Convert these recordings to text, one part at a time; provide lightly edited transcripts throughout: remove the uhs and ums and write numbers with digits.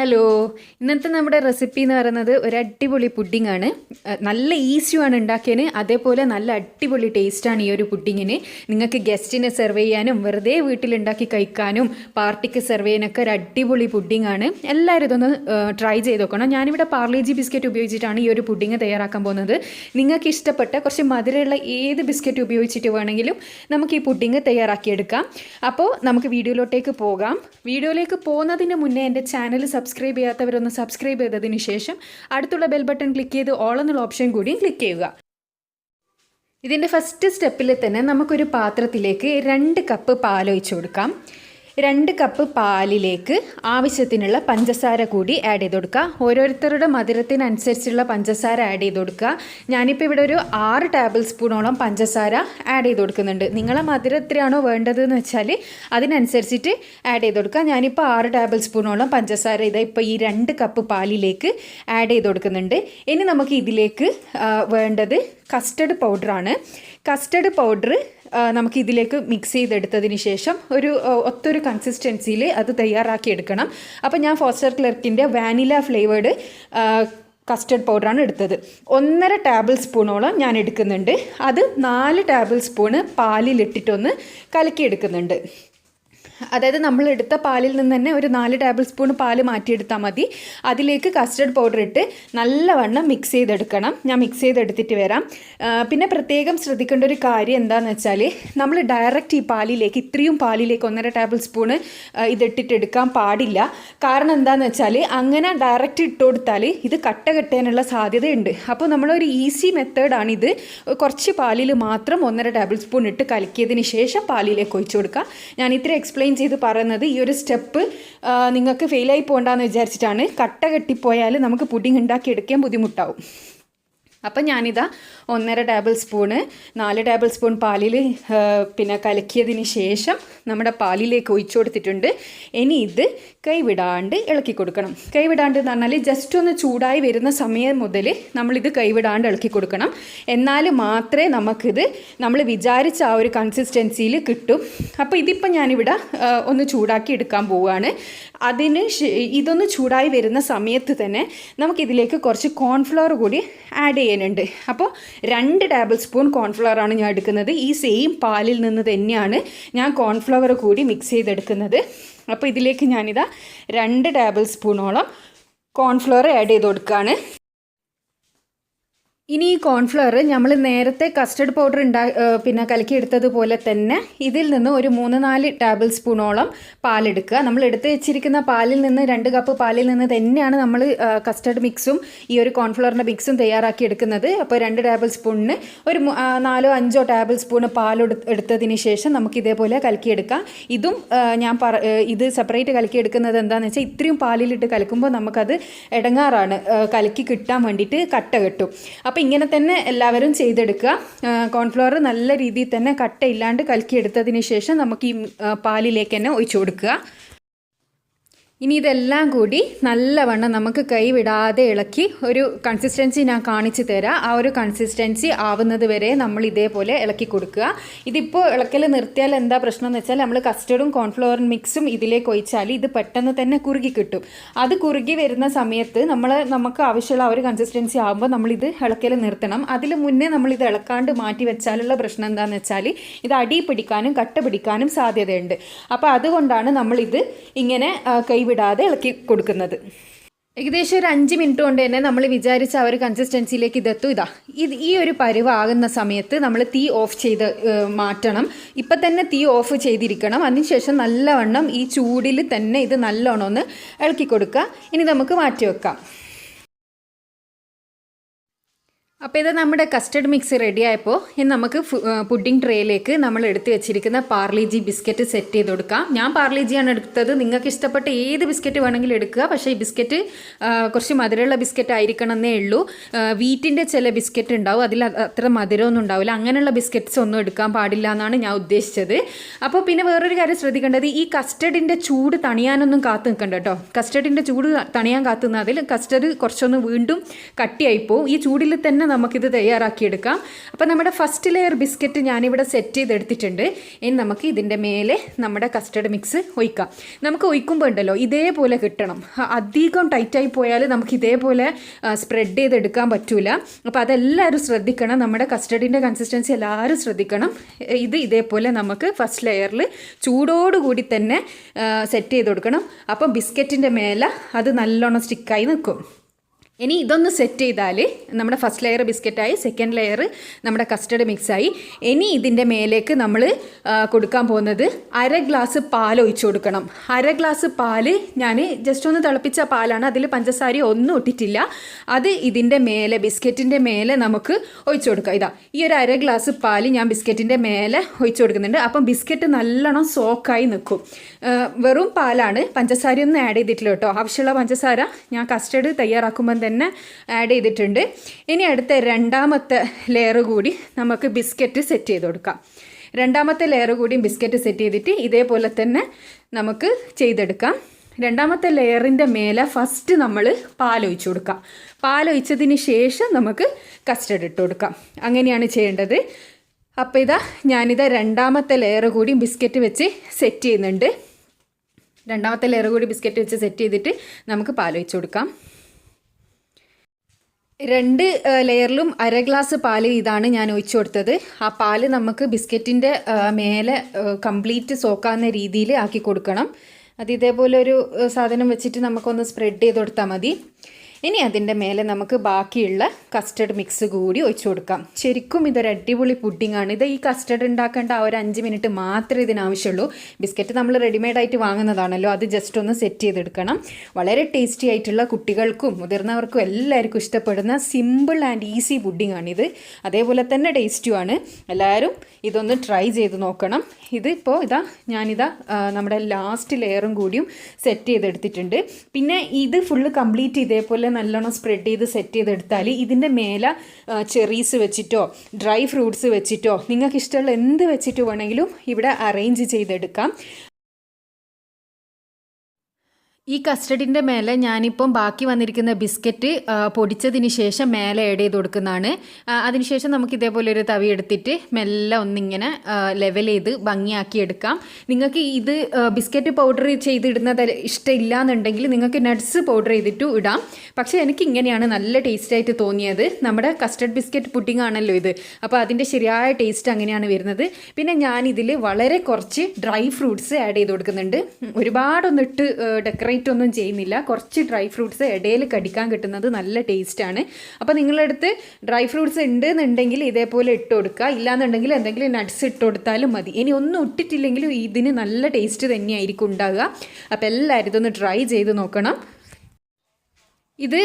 Hello, ഇന്നത്തെ നമ്മുടെ recipe എന്ന് പറയുന്നത് ഒരു അടിപൊളി പുഡിംഗ്. നല്ല ഈസിയാണ് ഉണ്ടാക്കിയതിന്, അതേപോലെ നല്ല അടിപൊളി ടേസ്റ്റാണ് ഈ ഒരു പുഡിങ്ങിന്. നിങ്ങൾക്ക് ഗസ്റ്റിനെ സെർവ് ചെയ്യാനും വെറുതെ വീട്ടിലുണ്ടാക്കി കഴിക്കാനും പാർട്ടിക്ക് സെർവ് ചെയ്യാനൊക്കെ ഒരു അടിപൊളി പുഡിങ്ങാണ്. എല്ലാവരും ഇതൊന്ന് ട്രൈ ചെയ്ത് നോക്കണം. ഞാനിവിടെ പാർലേജി ബിസ്ക്കറ്റ് ഉപയോഗിച്ചിട്ടാണ് ഈ ഒരു പുഡിങ് തയ്യാറാക്കാൻ പോകുന്നത്. നിങ്ങൾക്ക് ഇഷ്ടപ്പെട്ട കുറച്ച് മധുരമുള്ള ഏത് ബിസ്ക്കറ്റ് ഉപയോഗിച്ചിട്ട് വേണമെങ്കിലും നമുക്ക് ഈ പുഡിങ് തയ്യാറാക്കിയെടുക്കാം. അപ്പോൾ നമുക്ക് വീഡിയോയിലോട്ടേക്ക് പോകാം. വീഡിയോയിലേക്ക് പോകുന്നതിന് മുന്നേ എൻ്റെ ചാനൽ സബ്സ്ക്രൈബ് ചെയ്യാത്തവരൊന്ന് സബ്സ്ക്രൈബ് ചെയ്തതിന് ശേഷം അടുത്തുള്ള ബെൽ ബട്ടൺ ക്ലിക്ക് ചെയ്ത് ഓൾ എന്നുള്ള ഓപ്ഷൻ കൂടിയും ക്ലിക്ക് ചെയ്യുക. ഇതിൻ്റെ ഫസ്റ്റ് സ്റ്റെപ്പിൽ തന്നെ നമുക്കൊരു പാത്രത്തിലേക്ക് 2 കപ്പ് പാൽ ഒഴിച്ചു കൊടുക്കാം. 2 കപ്പ് പാലിലേക്ക് ആവശ്യത്തിനുള്ള പഞ്ചസാര കൂടി ആഡ് ചെയ്ത് കൊടുക്കുക. ഓരോരുത്തരുടെ മധുരത്തിനനുസരിച്ചുള്ള പഞ്ചസാര ആഡ് ചെയ്ത് കൊടുക്കുക. ഞാനിപ്പോൾ ഇവിടെ ഒരു 6 ടേബിൾ സ്പൂണോളം പഞ്ചസാര ആഡ് ചെയ്ത് കൊടുക്കുന്നുണ്ട്. നിങ്ങളെ മധുരം എത്രയാണോ വേണ്ടതെന്ന് വെച്ചാൽ അതിനനുസരിച്ചിട്ട് ആഡ് ചെയ്ത് കൊടുക്കുക. ഞാനിപ്പോൾ 6 ടേബിൾ സ്പൂണോളം പഞ്ചസാര ഇപ്പോൾ ഈ 2 കപ്പ് പാലിലേക്ക് ആഡ് ചെയ്ത് കൊടുക്കുന്നുണ്ട്. ഇനി നമുക്ക് ഇതിലേക്ക് വേണ്ടത് കസ്റ്റർഡ് പൗഡറാണ്. കസ്റ്റർഡ് പൗഡർ നമുക്ക് ഇതിലേക്ക് മിക്സ് ചെയ്തെടുത്തതിന് ശേഷം ഒത്തൊരു കൺസിസ്റ്റൻസിയിൽ അത് തയ്യാറാക്കി എടുക്കണം. അപ്പോൾ ഞാൻ ഫോസ്റ്റർ ക്ലർക്കിൻ്റെ വാനില ഫ്ലേവേർഡ് കസ്റ്റർഡ് പൗഡറാണ് എടുത്തത്. 1.5 ടേബിൾ സ്പൂണോളം ഞാൻ എടുക്കുന്നുണ്ട്. അത് 4 ടേബിൾ സ്പൂണ് പാലിലിട്ടിട്ടൊന്ന് കലക്കിയെടുക്കുന്നുണ്ട്. അതായത് നമ്മൾ എടുത്ത പാലിൽ നിന്ന് തന്നെ ഒരു 4 ടേബിൾ സ്പൂൺ പാൽ മാറ്റിയെടുത്താൽ മതി. അതിലേക്ക് കസ്റ്റർഡ് പൗഡർ ഇട്ട് നല്ലവണ്ണം മിക്സ് ചെയ്തെടുക്കണം. ഞാൻ മിക്സ് ചെയ്തെടുത്തിട്ട് വരാം. പിന്നെ പ്രത്യേകം ശ്രദ്ധിക്കേണ്ട ഒരു കാര്യം എന്താണെന്ന് വെച്ചാൽ നമ്മൾ ഡയറക്റ്റ് ഈ പാലിലേക്ക് ഇത്രയും പാലിലേക്ക് 1.5 ടേബിൾ സ്പൂണ് ഇതിട്ടിട്ട് എടുക്കാൻ പാടില്ല. കാരണം എന്താണെന്ന് വെച്ചാൽ അങ്ങനെ ഡയറക്റ്റ് ഇട്ട് കൊടുത്താൽ ഇത് കട്ട കെട്ടാനുള്ള സാധ്യതയുണ്ട്. അപ്പോൾ നമ്മളൊരു ഈസി മെത്തേഡാണിത്. കുറച്ച് പാലിൽ മാത്രം 1.5 ടേബിൾ സ്പൂൺ ഇട്ട് കലക്കിയതിന് ശേഷം പാലിലേക്ക് ഒഴിച്ചു കൊടുക്കുക. ഞാൻ ഇത്ര എക്സ്പ്ലെയിൻ ചെയ്ത് പറയുന്നത് ഈ ഒരു സ്റ്റെപ്പ് നിങ്ങൾക്ക് ഫെയിലായി പോകണ്ടെന്ന് വിചാരിച്ചിട്ടാണ്. കട്ട കെട്ടിപ്പോയാൽ നമുക്ക് പുഡിംഗ് ഉണ്ടാക്കിയെടുക്കാൻ ബുദ്ധിമുട്ടാവും. അപ്പം ഞാനിതാ 1.5 ടേബിൾ സ്പൂണ് 4 ടേബിൾ സ്പൂൺ പാലിൽ പിന്നെ കലക്കിയതിന് ശേഷം നമ്മുടെ പാലിലേക്ക് ഒഴിച്ചു കൊടുത്തിട്ടുണ്ട്. ഇനി ഇത് കൈവിടാണ്ട് ഇളക്കി കൊടുക്കണം. കൈവിടാണ്ട് എന്ന് പറഞ്ഞാൽ ജസ്റ്റ് ഒന്ന് ചൂടായി വരുന്ന സമയം മുതൽ നമ്മളിത് കൈവിടാണ്ട് ഇളക്കി കൊടുക്കണം. എന്നാൽ മാത്രമേ നമുക്കിത് നമ്മൾ വിചാരിച്ച ആ ഒരു കൺസിസ്റ്റൻസിയിൽ കിട്ടും. അപ്പോൾ ഇതിപ്പോൾ ഞാനിവിടെ ഒന്ന് ചൂടാക്കി എടുക്കാൻ പോവുകയാണ്. ഇതൊന്ന് ചൂടായി വരുന്ന സമയത്ത് തന്നെ നമുക്കിതിലേക്ക് കുറച്ച് കോൺഫ്ലവർ കൂടി ആഡ് ചെയ്യാനുണ്ട്. അപ്പോൾ 2 ടേബിൾ സ്പൂൺ കോൺഫ്ലവറാണ് ഞാൻ എടുക്കുന്നത്. ഈ സെയിം പാലിൽ നിന്ന് തന്നെയാണ് ഞാൻ കോൺഫ്ലവർ കൂടി മിക്സ് ചെയ്തെടുക്കുന്നത്. അപ്പോൾ ഇതിലേക്ക് ഞാനിതാ 2 ടേബിൾ സ്പൂണോളം കോൺഫ്ലവർ ആഡ് ചെയ്ത് കൊടുക്കുകയാണ്. ഇനി ഈ കോൺഫ്ലവർ നമ്മൾ നേരത്തെ കസ്റ്റർഡ് പൗഡർ പിന്നെ കലക്കിയെടുത്തതുപോലെ തന്നെ ഇതിൽ നിന്ന് ഒരു 3-4 ടേബിൾ സ്പൂണോളം പാലെടുക്കുക. നമ്മൾ എടുത്ത് വെച്ചിരിക്കുന്ന പാലിൽ നിന്ന് 2 കപ്പ് പാലിൽ നിന്ന് തന്നെയാണ് നമ്മൾ കസ്റ്റർഡ് മിക്സും ഈ ഒരു കോൺഫ്ലവറിൻ്റെ മിക്സും തയ്യാറാക്കി എടുക്കുന്നത്. അപ്പോൾ 2 ടേബിൾ സ്പൂണിന് ഒരു 4-5 ടേബിൾ സ്പൂണ് പാൽ എടുത്തതിന് ശേഷം നമുക്ക് ഇതേപോലെ കലക്കിയെടുക്കാം. ഇത് സെപ്പറേറ്റ് കലക്കിയെടുക്കുന്നത് എന്താണെന്ന് വെച്ചാൽ ഇത്രയും പാലിലിട്ട് കലക്കുമ്പോൾ നമുക്കത് ഇടങ്ങാറാണ്. കലക്കി കിട്ടാൻ വേണ്ടിയിട്ട് കട്ട കെട്ടും. അപ്പോൾ ഇങ്ങനെ തന്നെ എല്ലാവരും ചെയ്തെടുക്കുക. കോൺഫ്ലവർ നല്ല രീതിയിൽ തന്നെ കട്ടയില്ലാണ്ട് കലക്കിയെടുത്തതിന് ശേഷം നമുക്ക് ഈ പാലിലേക്ക് തന്നെ ഒഴിച്ചു കൊടുക്കുക. ഇനി ഇതെല്ലാം കൂടി നല്ലവണ്ണം നമുക്ക് കൈവിടാതെ ഇളക്കി ഒരു കൺസിസ്റ്റൻസി ഞാൻ കാണിച്ചു തരാം. ആ ഒരു കൺസിസ്റ്റൻസി ആവുന്നത് വരെ നമ്മൾ ഇതേപോലെ ഇളക്കി കൊടുക്കുക. ഇതിപ്പോൾ ഇളക്കൽ നിർത്തിയാൽ എന്താ പ്രശ്നം എന്ന് വെച്ചാൽ നമ്മൾ കസ്റ്റർഡും കോൺഫ്ലവറും മിക്സും ഇതിലേക്ക് ഒഴിച്ചാൽ ഇത് പെട്ടെന്ന് തന്നെ കുറുകി കിട്ടും. അത് കുറുകി വരുന്ന സമയത്ത് നമുക്ക് ആവശ്യമുള്ള ആ ഒരു കൺസിസ്റ്റൻസി ആകുമ്പോൾ നമ്മളിത് ഇളക്കൽ നിർത്തണം. അതിൽ മുന്നേ നമ്മളിത് ഇളക്കാണ്ട് മാറ്റി വെച്ചാലുള്ള പ്രശ്നം എന്താണെന്ന് വെച്ചാൽ ഇത് അടി പിടിക്കാനും കട്ട പിടിക്കാനും സാധ്യതയുണ്ട്. അപ്പോൾ അതുകൊണ്ടാണ് നമ്മളിത് ഇങ്ങനെ വിടാതെ ഇളക്കി കൊടുക്കുന്നത്. ഏകദേശം ഒരു 5 മിനിറ്റ് കൊണ്ട് തന്നെ നമ്മൾ വിചാരിച്ച ആ ഒരു കൺസിസ്റ്റൻസിയിലേക്ക് ഇതെത്തും. ഈ ഒരു പരുവാകുന്ന സമയത്ത് നമ്മൾ തീ ഓഫ് ചെയ്ത് മാറ്റണം. ഇപ്പം തന്നെ തീ ഓഫ് ചെയ്തിരിക്കണം. അതിനുശേഷം നല്ലവണ്ണം ഈ ചൂടിൽ തന്നെ ഇത് നല്ലോണം ഒന്ന് ഇളക്കി കൊടുക്കുക. ഇനി നമുക്ക് മാറ്റി വെക്കാം. അപ്പോൾ ഇത് നമ്മുടെ കസ്റ്റർഡ് മിക്സ് റെഡി ആയപ്പോൾ ഇനി നമുക്ക് പുഡിംഗ് ട്രേയിലേക്ക് നമ്മൾ എടുത്ത് വെച്ചിരിക്കുന്ന പാർലേജി ബിസ്ക്കറ്റ് സെറ്റ് ചെയ്ത് കൊടുക്കാം. ഞാൻ പാർലേജിയാണ് എടുത്തത്. നിങ്ങൾക്ക് ഇഷ്ടപ്പെട്ട ഏത് ബിസ്ക്കറ്റ് വേണമെങ്കിലും എടുക്കുക. പക്ഷേ ഈ ബിസ്ക്കറ്റ് കുറച്ച് മധുരമുള്ള ബിസ്ക്കറ്റ് ആയിരിക്കണം എന്നേ ഉള്ളൂ. വീറ്റിൻ്റെ ചില ബിസ്ക്കറ്റ് ഉണ്ടാവും, അതിൽ അത്ര മധുരമൊന്നും ഉണ്ടാവില്ല. അങ്ങനെയുള്ള ബിസ്ക്കറ്റ്സ് ഒന്നും എടുക്കാൻ പാടില്ല എന്നാണ് ഞാൻ ഉദ്ദേശിച്ചത്. അപ്പോൾ പിന്നെ വേറൊരു കാര്യം ശ്രദ്ധിക്കേണ്ടത്, ഈ കസ്റ്റർഡിൻ്റെ ചൂട് തണിയാനൊന്നും കാത്തു നിൽക്കണ്ട കേട്ടോ. കസ്റ്റർഡിൻ്റെ ചൂട് തണിയാൻ കാത്തുനിന്നാൽ അതിൽ കസ്റ്റർഡ് കുറച്ചൊന്ന് വീണ്ടും കട്ടിയായിപ്പോവും. ഈ ചൂടിൽ തന്നെ തന്നെ നമുക്കിത് തയ്യാറാക്കിയെടുക്കാം. അപ്പോൾ നമ്മുടെ ഫസ്റ്റ് ലെയർ ബിസ്ക്കറ്റ് ഞാനിവിടെ സെറ്റ് ചെയ്തെടുത്തിട്ടുണ്ട്. ഇനി നമുക്ക് ഇതിൻ്റെ മേലെ നമ്മുടെ കസ്റ്റർഡ് മിക്സ് ഒഴിക്കാം. നമുക്ക് ഒഴിക്കുമ്പോൾ ഉണ്ടല്ലോ ഇതേപോലെ കിട്ടണം. അധികം ടൈറ്റായി പോയാൽ നമുക്ക് ഇതേപോലെ സ്പ്രെഡ് ചെയ്തെടുക്കാൻ പറ്റൂല. അപ്പോൾ അതെല്ലാവരും ശ്രദ്ധിക്കണം. നമ്മുടെ കസ്റ്റർഡിൻ്റെ കൺസിസ്റ്റൻസി എല്ലാവരും ശ്രദ്ധിക്കണം. ഇത് ഇതേപോലെ നമുക്ക് ഫസ്റ്റ് ലെയറിൽ ചൂടോടുകൂടി തന്നെ സെറ്റ് ചെയ്ത് കൊടുക്കണം. അപ്പം ബിസ്ക്കറ്റിൻ്റെ മേലെ അത് നല്ലോണം സ്റ്റിക്കായി നിൽക്കും. ഇനി ഇതൊന്ന് സെറ്റ് ചെയ്താൽ നമ്മുടെ ഫസ്റ്റ് ലെയർ ബിസ്ക്കറ്റായി, സെക്കൻഡ് ലെയർ നമ്മുടെ കസ്റ്റർഡ് മിക്സായി. ഇനി ഇതിൻ്റെ മേലേക്ക് നമ്മൾ കൊടുക്കാൻ പോകുന്നത് 1/2 ഗ്ലാസ് പാൽ ഒഴിച്ചു കൊടുക്കണം. 1/2 ഗ്ലാസ് പാൽ ഞാൻ ജസ്റ്റ് ഒന്ന് തിളപ്പിച്ച പാലാണ്, അതിൽ പഞ്ചസാര ഒന്നും ഇട്ടിട്ടില്ല. അത് ഇതിൻ്റെ മേലെ ബിസ്ക്കറ്റിൻ്റെ മേലെ നമുക്ക് ഒഴിച്ചു കൊടുക്കാം. ഇതാ ഈ ഒരു 1/2 ഗ്ലാസ് പാൽ ഞാൻ ബിസ്ക്കറ്റിൻ്റെ മേലെ ഒഴിച്ചു കൊടുക്കുന്നുണ്ട്. അപ്പം ബിസ്ക്കറ്റ് നല്ലോണം സോക്കായി നിൽക്കും. വെറും പാലാണ്, പഞ്ചസാരയൊന്നും ആഡ് ചെയ്തിട്ടില്ല കേട്ടോ. ആവശ്യമുള്ള പഞ്ചസാര ഞാൻ കസ്റ്റർഡ് തയ്യാറാക്കുമ്പോൾ തന്നെ ആഡ് ചെയ്തിട്ടുണ്ട്. ഇനി അടുത്ത രണ്ടാമത്തെ ലെയർ കൂടി നമുക്ക് ബിസ്ക്കറ്റ് സെറ്റ് ചെയ്ത് കൊടുക്കാം. രണ്ടാമത്തെ ലെയർ കൂടി ബിസ്ക്കറ്റ് സെറ്റ് ചെയ്തിട്ട് ഇതേപോലെ തന്നെ നമുക്ക് ചെയ്തെടുക്കാം. രണ്ടാമത്തെ ലെയറിൻ്റെ മേലെ ഫസ്റ്റ് നമ്മൾ പാലൊഴിച്ച് കൊടുക്കാം. പാലൊഴിച്ചതിന് ശേഷം നമുക്ക് കസ്റ്റർഡ് ഇട്ട് കൊടുക്കാം. അങ്ങനെയാണ് ചെയ്യേണ്ടത്. അപ്പോൾ ഞാനിതാ രണ്ടാമത്തെ ലെയർ കൂടി ബിസ്ക്കറ്റ് വെച്ച് സെറ്റ് ചെയ്യുന്നുണ്ട്. രണ്ടാമത്തെ ലെയർ കൂടി ബിസ്ക്കറ്റ് വെച്ച് സെറ്റ് ചെയ്തിട്ട് നമുക്ക് പാലൊഴിച്ച് കൊടുക്കാം. 2 ലെയറിലും 1/2 ഗ്ലാസ് പാല് ഇതാണ് ഞാൻ ഒഴിച്ചു കൊടുത്തത്. ആ പാല് നമുക്ക് ബിസ്ക്കറ്റിൻ്റെ മേലെ കംപ്ലീറ്റ് സോക്കാവുന്ന രീതിയിൽ ആക്കി കൊടുക്കണം. അത് ഇതേപോലെ ഒരു സാധനം വെച്ചിട്ട് നമുക്കൊന്ന് സ്പ്രെഡ് ചെയ്ത് കൊടുത്താൽ മതി. ഇനി അതിൻ്റെ മേലെ നമുക്ക് ബാക്കിയുള്ള കസ്റ്റർഡ് മിക്സ് കൂടി ഒഴിച്ചു കൊടുക്കാം. ശരിക്കും ഇതൊരു അടിപൊളി പുഡിങ്ങാണ്. ഇത് ഈ കസ്റ്റർഡ് ഉണ്ടാക്കേണ്ട ആ ഒരു 5 മിനിറ്റ് മാത്രമേ ഇതിനാവശ്യമുള്ളൂ. ബിസ്ക്കറ്റ് നമ്മൾ റെഡിമെയ്ഡായിട്ട് വാങ്ങുന്നതാണല്ലോ, അത് ജസ്റ്റ് ഒന്ന് സെറ്റ് ചെയ്തെടുക്കണം. വളരെ ടേസ്റ്റി ആയിട്ടുള്ള കുട്ടികൾക്കും മുതിർന്നവർക്കും എല്ലാവർക്കും ഇഷ്ടപ്പെടുന്ന സിമ്പിൾ ആൻഡ് ഈസി പുഡിങ്ങാണിത്. അതേപോലെ തന്നെ ടേസ്റ്റുമാണ്. എല്ലാവരും ഇതൊന്ന് ട്രൈ ചെയ്ത് നോക്കണം. ഇതിപ്പോൾ ഞാനിതാ നമ്മുടെ ലാസ്റ്റ് ലെയറും കൂടിയും സെറ്റ് ചെയ്തെടുത്തിട്ടുണ്ട്. പിന്നെ ഇത് ഫുള്ള് കംപ്ലീറ്റ് ഇതേപോലെ നല്ലോണം സ്പ്രെഡ് ചെയ്ത് സെറ്റ് ചെയ്തെടുത്താൽ ഇതിൻ്റെ മേലെ ചെറീസ് വെച്ചിട്ടോ ഡ്രൈ ഫ്രൂട്ട്സ് വെച്ചിട്ടോ നിങ്ങൾക്ക് ഇഷ്ടമുള്ള എന്ത് വെച്ചിട്ട് വേണമെങ്കിലും ഇവിടെ അറേഞ്ച് ചെയ്തെടുക്കാം. ഈ കസ്റ്റർഡിൻ്റെ മേലെ ഞാനിപ്പം ബാക്കി വന്നിരിക്കുന്ന ബിസ്ക്കറ്റ് പൊടിച്ചതിന് ശേഷം മേലെ ആഡ് ചെയ്ത് കൊടുക്കുന്നതാണ്. അതിനുശേഷം നമുക്ക് ഇതേപോലെ ഒരു തവി എടുത്തിട്ട് മെല്ലെ ഒന്നിങ്ങനെ ലെവൽ ചെയ്ത് ഭംഗിയാക്കി എടുക്കാം. നിങ്ങൾക്ക് ഇത് ബിസ്ക്കറ്റ് പൗഡർ ചെയ്തിടുന്നത് ഇഷ്ടമില്ല എന്നുണ്ടെങ്കിൽ നിങ്ങൾക്ക് നട്ട്സ് പൗഡർ ചെയ്തിട്ട് ഇടാം. പക്ഷേ എനിക്ക് ഇങ്ങനെയാണ് നല്ല ടേസ്റ്റായിട്ട് തോന്നിയത്. നമ്മുടെ കസ്റ്റർഡ് ബിസ്ക്കറ്റ് പുഡിംഗ് ആണല്ലോ ഇത്, അപ്പോൾ അതിൻ്റെ ശരിയായ ടേസ്റ്റ് അങ്ങനെയാണ് വരുന്നത്. പിന്നെ ഞാനിതിൽ വളരെ കുറച്ച് ഡ്രൈ ഫ്രൂട്ട്സ് ആഡ് ചെയ്ത് കൊടുക്കുന്നുണ്ട്. ഒരുപാടൊന്നും ഇട്ട് ഡെക്കറേറ്റ് ഒന്നും ചെയ്യുന്നില്ല. കുറച്ച് ഡ്രൈ ഫ്രൂട്ട്സ് ഇടയിൽ കടിക്കാൻ കിട്ടുന്നത് നല്ല ടേസ്റ്റാണ്. അപ്പോൾ നിങ്ങളുടെ അടുത്ത് ഡ്രൈ ഫ്രൂട്ട്സ് ഉണ്ട് എന്നുണ്ടെങ്കിൽ ഇതേപോലെ ഇട്ട് കൊടുക്കുക. ഇല്ലാന്നുണ്ടെങ്കിൽ എന്തെങ്കിലും നട്ട്സ് ഇട്ട് കൊടുത്താലും മതി. ഇനി ഒന്നും ഇട്ടിട്ടില്ലെങ്കിലും ഇതിന് നല്ല ടേസ്റ്റ് തന്നെയായിരിക്കും ഉണ്ടാകുക. അപ്പോൾ എല്ലാവരും ഇതൊന്ന് ട്രൈ ചെയ്ത് നോക്കണം. ഇത്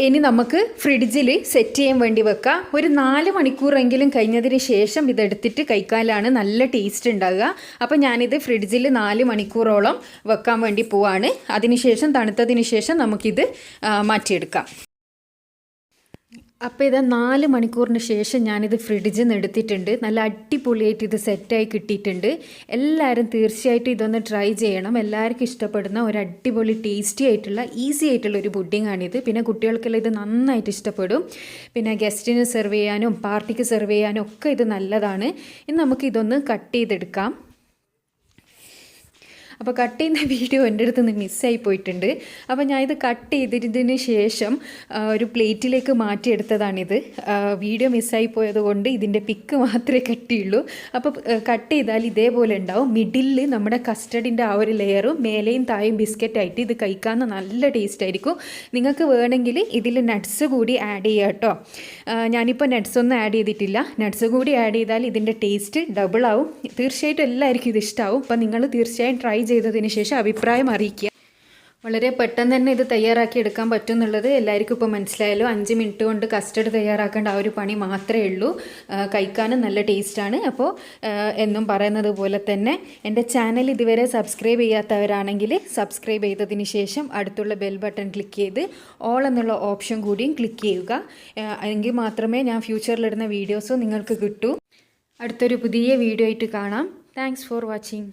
ഇനി നമുക്ക് ഫ്രിഡ്ജിൽ സെറ്റ് ചെയ്യാൻ വേണ്ടി വെക്കാം. ഒരു 4 മണിക്കൂറെങ്കിലും കഴിഞ്ഞതിന് ശേഷം ഇതെടുത്തിട്ട് കഴിക്കാനാണ് നല്ല ടേസ്റ്റ് ഉണ്ടാകുക. അപ്പോൾ ഞാനിത് ഫ്രിഡ്ജിൽ 4 മണിക്കൂറോളം വെക്കാൻ വേണ്ടി പോവാണ്. അതിനുശേഷം തണുത്തതിന് ശേഷം നമുക്കിത് മാറ്റിയെടുക്കാം. അപ്പോൾ 4 മണിക്കൂറിന് ശേഷം ഞാനിത് ഫ്രിഡ്ജിൽ നിന്ന് എടുത്തിട്ടുണ്ട്. നല്ല അടിപൊളിയായിട്ട് ഇത് സെറ്റായി കിട്ടിയിട്ടുണ്ട്. എല്ലാവരും തീർച്ചയായിട്ടും ഇതൊന്ന് ട്രൈ ചെയ്യണം. എല്ലാവർക്കും ഇഷ്ടപ്പെടുന്ന ഒരു അടിപൊളി ടേസ്റ്റി ആയിട്ടുള്ള ഈസി ആയിട്ടുള്ള ഒരു പുഡിങ്ങാണിത്. പിന്നെ കുട്ടികൾക്കെല്ലാം ഇത് നന്നായിട്ട് ഇഷ്ടപ്പെടും. പിന്നെ ഗസ്റ്റിന് സെർവ് ചെയ്യാനും പാർട്ടിക്ക് സെർവ് ചെയ്യാനും ഒക്കെ ഇത് നല്ലതാണ്. ഇനി നമുക്കിതൊന്ന് കട്ട് ചെയ്തെടുക്കാം. അപ്പോൾ കട്ട് ചെയ്യുന്ന വീഡിയോ എൻ്റെ അടുത്ത് നിന്ന് മിസ്സായി പോയിട്ടുണ്ട്. അപ്പോൾ ഞാനിത് കട്ട് ചെയ്തതിന് ശേഷം ഒരു പ്ലേറ്റിലേക്ക് മാറ്റിയെടുത്തതാണിത്. വീഡിയോ മിസ്സായി പോയത് കൊണ്ട് ഇതിൻ്റെ പിക്ക് മാത്രമേ കട്ടിയുള്ളൂ. അപ്പോൾ കട്ട് ചെയ്താൽ ഇതേപോലെ ഉണ്ടാവും. മിഡിലിൽ നമ്മുടെ കസ്റ്റർഡിൻ്റെ ആ ഒരു ലെയറും മേലെയും തായും ബിസ്ക്കറ്റായിട്ട് ഇത് കഴിക്കാൻ നല്ല ടേസ്റ്റ് ആയിരിക്കും. നിങ്ങൾക്ക് വേണമെങ്കിൽ ഇതിൽ നട്ട്സ് കൂടി ആഡ് ചെയ്യുക കേട്ടോ. ഞാനിപ്പോൾ നട്ട്സ് ഒന്നും ആഡ് ചെയ്തിട്ടില്ല. നട്ട്സ് കൂടി ആഡ് ചെയ്താൽ ഇതിൻ്റെ ടേസ്റ്റ് ഡബിൾ ആവും. തീർച്ചയായിട്ടും എല്ലാവർക്കും ഇത് ഇഷ്ടമാവും. അപ്പോൾ നിങ്ങൾ തീർച്ചയായും ട്രൈ ചെയ്തതിന് ശേഷം അഭിപ്രായം അറിയിക്കുക. വളരെ പെട്ടെന്ന് തന്നെ ഇത് തയ്യാറാക്കി എടുക്കാൻ പറ്റും എന്നുള്ളത് എല്ലാവർക്കും ഇപ്പോൾ മനസ്സിലായല്ലോ. 5 മിനിറ്റ് കൊണ്ട് കസ്റ്റർഡ് തയ്യാറാക്കേണ്ട ആ ഒരു പണി മാത്രമേ ഉള്ളൂ. കഴിക്കാനും നല്ല ടേസ്റ്റാണ്. അപ്പോൾ എന്നും പറയുന്നത് പോലെ തന്നെ എൻ്റെ ചാനൽ ഇതുവരെ സബ്സ്ക്രൈബ് ചെയ്യാത്തവരാണെങ്കിൽ സബ്സ്ക്രൈബ് ചെയ്തതിന് ശേഷം അടുത്തുള്ള ബെൽ ബട്ടൺ ക്ലിക്ക് ചെയ്ത് ഓൾ എന്നുള്ള ഓപ്ഷൻ കൂടിയും ക്ലിക്ക് ചെയ്യുക. എങ്കിൽ മാത്രമേ ഞാൻ ഫ്യൂച്ചറിലിടുന്ന വീഡിയോസ് നിങ്ങൾക്ക് കിട്ടൂ. അടുത്തൊരു പുതിയ വീഡിയോ ആയിട്ട് കാണാം. Thanks for watching.